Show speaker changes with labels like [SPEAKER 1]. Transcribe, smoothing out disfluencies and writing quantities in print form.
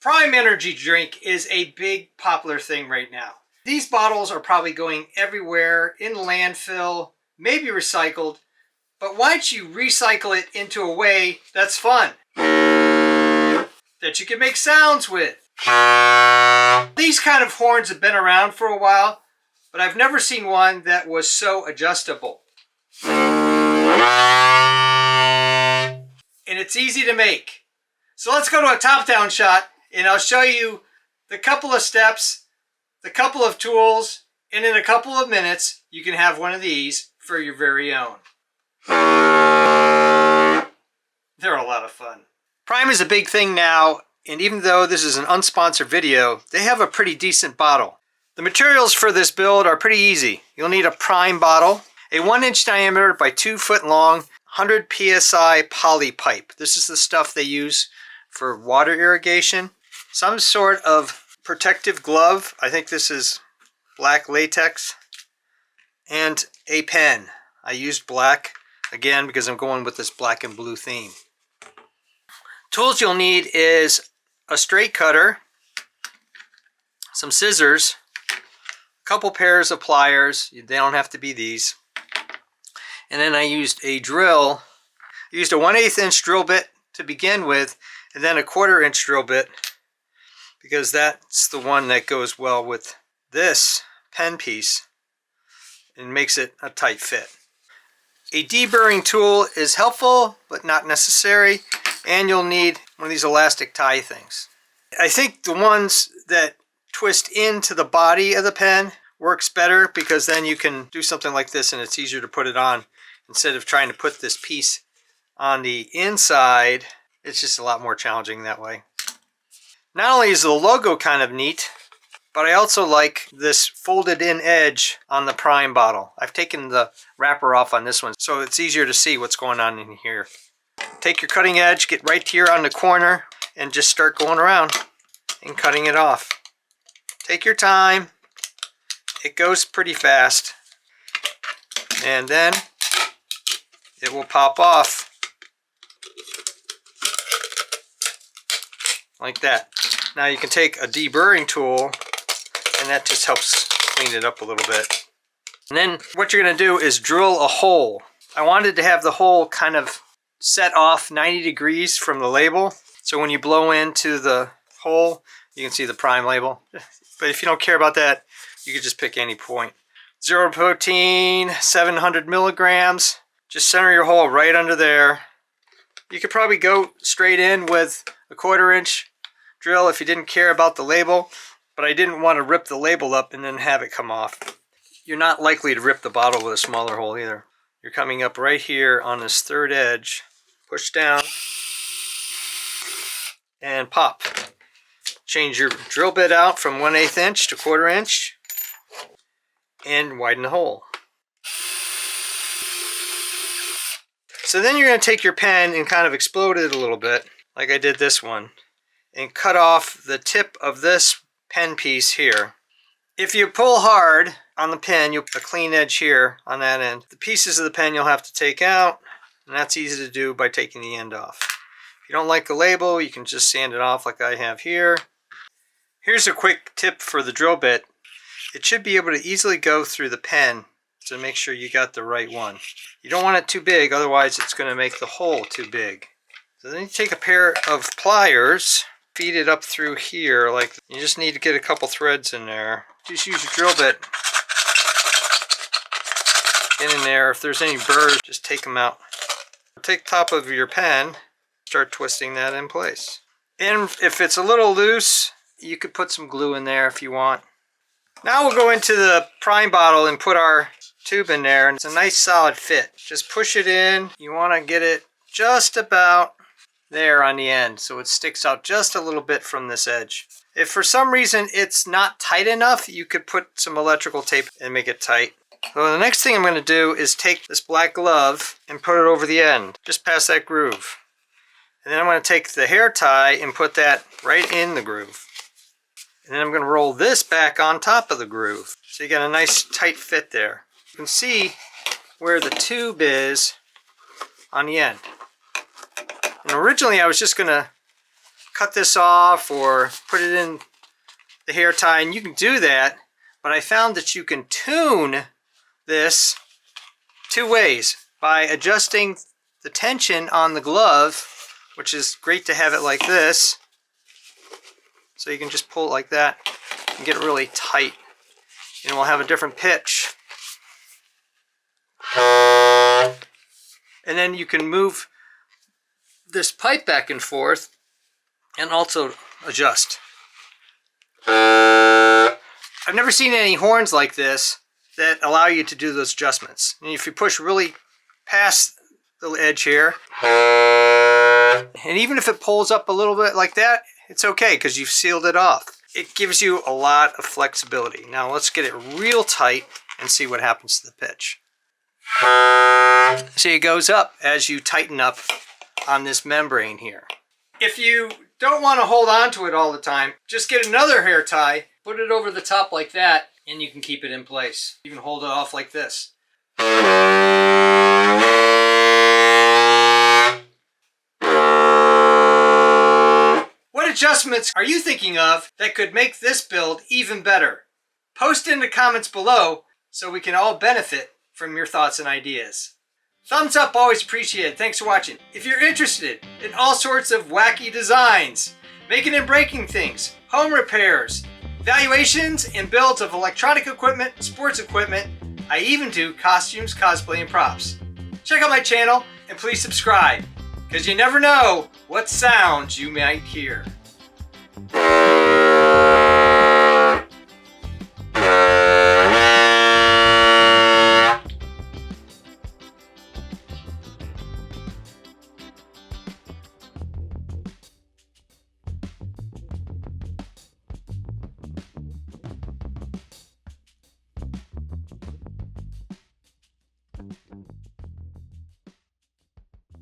[SPEAKER 1] Prime energy drink is a big popular thing right now. These bottles are probably going everywhere, in landfill, maybe recycled, but why don't you recycle it into a way that's fun, that you can make sounds with. These kind of horns have been around for a while, but I've never seen one that was so adjustable. And it's easy to make. So let's go to a top-down shot and I'll show you the couple of steps, the couple of tools, and in a couple of minutes you can have one of these for your very own. They're a lot of fun. Prime is a big thing now, and even though this is an unsponsored video, they have a pretty decent bottle. The materials for this build are pretty easy. You'll need a Prime bottle, a 1-inch diameter by 2 foot long 100 psi poly pipe. This is the stuff they use for water irrigation. Some sort of protective glove. I think this is black latex. And a pen. I used black again because I'm going with this black and blue theme. Tools you'll need is a straight cutter, some scissors, a couple pairs of pliers. They don't have to be these. And then I used a drill. I used a 1/8 inch drill bit to begin with, and then a 1/4 inch drill bit, because that's the one that goes well with this pen piece and makes it a tight fit. A deburring tool is helpful but not necessary, and you'll need one of these elastic tie things. I think the ones that twist into the body of the pen works better, because then you can do something like this and it's easier to put it on instead of trying to put this piece on the inside. It's just a lot more challenging that way. Not only is the logo kind of neat, but I also like this folded in edge on the Prime bottle. I've taken the wrapper off on this one so it's easier to see what's going on in here. Take your cutting edge, get right here on the corner, and just start going around and cutting it off. Take your time. It goes pretty fast. And then it will pop off like that. Now you can take a deburring tool, and that just helps clean it up a little bit. And then what you're going to do is drill a hole. I wanted to have the hole kind of set off 90 degrees from the label, so when you blow into the hole you can see the Prime label. But if you don't care about that, you can just pick any point. Zero protein, 700 milligrams. Just center your hole right under there. You could probably go straight in with a 1/4 inch drill if you didn't care about the label, but I didn't want to rip the label up and then have it come off. You're not likely to rip the bottle with a smaller hole either. You're coming up right here on this third edge, push down, and pop. Change your drill bit out from 1/8 inch to 1/4 inch, and widen the hole. So then you're going to take your pen and kind of explode it a little bit, like I did this one, and cut off the tip of this pen piece here. If you pull hard on the pen, you'll get a clean edge here on that end. The pieces of the pen you'll have to take out, and that's easy to do by taking the end off. If you don't like the label, you can just sand it off like I have here. Here's a quick tip for the drill bit. It should be able to easily go through the pen to make sure you got the right one. You don't want it too big, otherwise it's going to make the hole too big. So then you take a pair of pliers, feed it up through here, like you just need to get a couple threads in there. Just use your drill bit. Get in there. If there's any burrs, just take them out. Take the top of your pen, start twisting that in place. And if it's a little loose, you could put some glue in there if you want. Now we'll go into the Prime bottle and put our tube in there, and it's a nice solid fit. Just push it in. You want to get it just about there on the end, so it sticks out just a little bit from this edge. If for some reason it's not tight enough, you could put some electrical tape and make it tight. So the next thing I'm going to do is take this black glove and put it over the end, just past that groove. And then I'm going to take the hair tie and put that right in the groove. And then I'm going to roll this back on top of the groove. So you got a nice tight fit there. You can see where the tube is on the end. And originally I was just going to cut this off or put it in the hair tie, and you can do that, but I found that you can tune this two ways: by adjusting the tension on the glove, which is great to have it like this, so you can just pull it like that and get it really tight, and we'll have a different pitch. And then you can move this pipe back and forth and also adjust. I've never seen any horns like this that allow you to do those adjustments. And if you push really past the edge here, and even if it pulls up a little bit like that, it's okay because you've sealed it off. It gives you a lot of flexibility. Now let's get it real tight and see what happens to the pitch. See, it goes up as you tighten up on this membrane here. If you don't want to hold on to it all the time, just get another hair tie, put it over the top like that, and you can keep it in place. You can hold it off like this. What adjustments are you thinking of that could make this build even better? Post in the comments below so we can all benefit from your thoughts and ideas. Thumbs up, always appreciated. Thanks for watching. If you're interested in all sorts of wacky designs, making and breaking things, home repairs, valuations and builds of electronic equipment, sports equipment, I even do costumes, cosplay, and props. Check out my channel and please subscribe, because you never know what sounds you might hear.